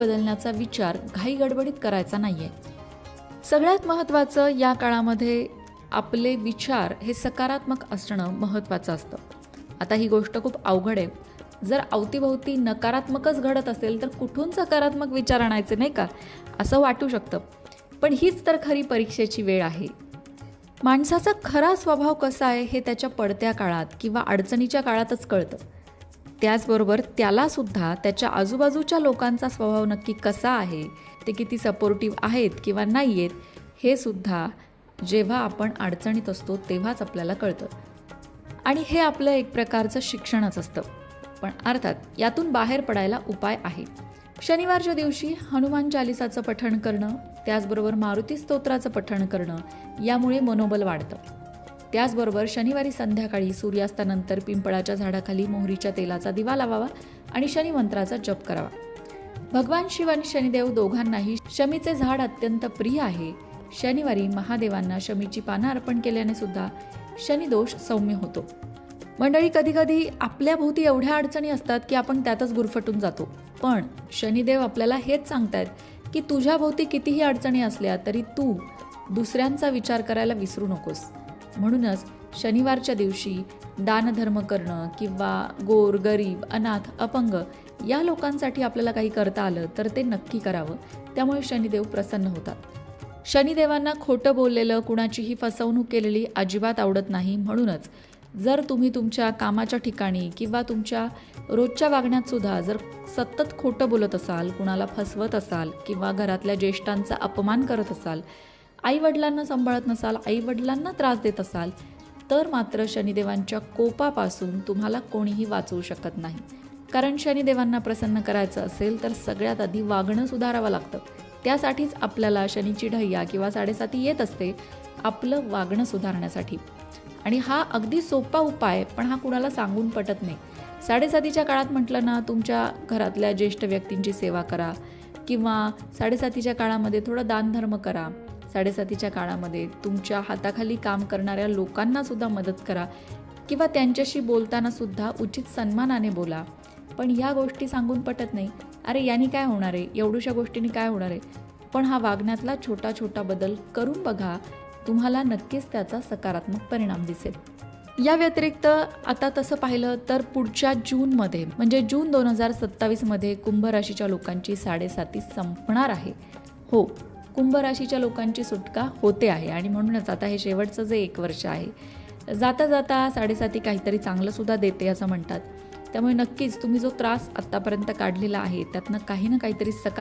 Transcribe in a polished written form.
बदलण्याचा विचार घाईगडबडीत करायचा नाहीये. सगळ्यात महत्त्वाचं या काळामध्ये आपले विचार हे सकारात्मक असणं महत्त्वाचं असतं. आता ही गोष्ट खूप अवघड आहे. जर अवतीभोवती नकारात्मकच घडत असेल तर कुठून सकारात्मक विचार आणायचे, नाही का, असं वाटू शकतं. पण हीच तर खरी परीक्षेची वेळ आहे. माणसाचा खरा स्वभाव कसा आहे हे त्याच्या पडत्या काळात किंवा अडचणीच्या काळातच कळतं. त्याचबरोबर त्यालासुद्धा त्याच्या आजूबाजूच्या लोकांचा स्वभाव नक्की कसा आहे, ते किती सपोर्टिव्ह आहेत किंवा नाही आहेत, हे सुद्धा जेव्हा आपण अडचणीत असतो तेव्हाच आपल्याला कळतं. आणि हे आपलं एक प्रकारचं शिक्षणच असतं. पण अर्थात यातून बाहेर पडायला उपाय आहे. शनिवारच्या दिवशी हनुमान चालिसाचं पठण करणं, त्याचबरोबर मारुती स्तोत्राचं पठण करणं, यामुळे मनोबल वाढतं. त्याचबरोबर शनिवारी संध्याकाळी सूर्यास्तानंतर पिंपळाच्या झाडाखाली मोहरीच्या तेलाचा दिवा लावावा आणि शनिमंत्राचा जप करावा. भगवान शिव आणि शनिदेव दोघांनाही शमीचे झाड अत्यंत प्रिय आहे. शनिवारी महादेवांना शमीची पानं अर्पण केल्याने सुद्धा शनिदोष सौम्य होतो. मंडळी, कधीकधी आपल्या भोवती एवढ्या अडचणी असतात की आपण त्यातच गुरफटून जातो. पण शनिदेव आपल्याला हेच सांगतायत की तुझ्या भोवती कितीही अडचणी असल्या तरी तू दुसऱ्यांचा विचार करायला विसरू नकोस. म्हणूनच शनिवारच्या दिवशी दानधर्म करणं किंवा गोर, गरीब, अनाथ, अपंग या लोकांसाठी आपल्याला काही करता आलं तर ते नक्की करावं. त्यामुळे शनिदेव प्रसन्न होतात. शनिदेवांना खोटं बोललेलं, कुणाचीही फसवणूक केलेली अजिबात आवडत नाही. म्हणूनच जर तुम्ही तुमच्या कामाच्या ठिकाणी किंवा तुमच्या रोजच्या वागण्यात सुद्धा जर सतत खोटं बोलत असाल, कुणाला फसवत असाल किंवा घरातल्या ज्येष्ठांचा अपमान करत असाल, आईवडिलांना सांभाळत नसाल, आईवडिलांना त्रास देत असाल, तर मात्र शनिदेवांच्या कोपापासून तुम्हाला कोणीही वाचवू शकत नाही. कारण शनिदेवांना प्रसन्न करायचं असेल तर सगळ्यात आधी वागणं सुधारावं लागतं. त्यासाठीच आपल्याला शनीची ढैया किंवा 7.5 येत असते, आपलं वागणं सुधारण्यासाठी. आणि हा अगदी सोपा उपाय, पण हा कुणाला सांगून पटत नाही. 7.5च्या काळात म्हटलं ना, तुमच्या घरातल्या ज्येष्ठ व्यक्तींची सेवा करा किंवा 7.5च्या काळामध्ये थोडं दानधर्म करा. 7.5च्या काळामध्ये तुमच्या हाताखाली काम करणाऱ्या लोकांना सुद्धा मदत करा किंवा त्यांच्याशी बोलताना सुद्धा उचित सन्मानाने बोला. पण ह्या गोष्टी सांगून पटत नाही. अरे याने काय होणार आहे, एवढ्याशा गोष्टींनी काय होणार आहे. पण हा वागण्यातला छोटा छोटा बदल करून बघा, तुम्हाला नक्कीच त्याचा सकारात्मक परिणाम दिसेल. या व्यतिरिक्त आता तसं पाहिलं तर पुढच्या जूनमध्ये म्हणजे जून 2027मध्ये कुंभ राशीच्या लोकांची 7.5 संपणार आहे. हो, कुंभ राशीच्या लोकांची सुटका होते आहे आणि म्हणूनच आता हे शेवटचं जे 1 वर्ष आहे, जाता जाता 7.5 काहीतरी चांगलं सुद्धा देते असं म्हणतात. त्यामुळे नक्कीच तुम्ही जो त्रास आत्तापर्यंत काढलेला आहे त्यातनं काही ना काहीतरी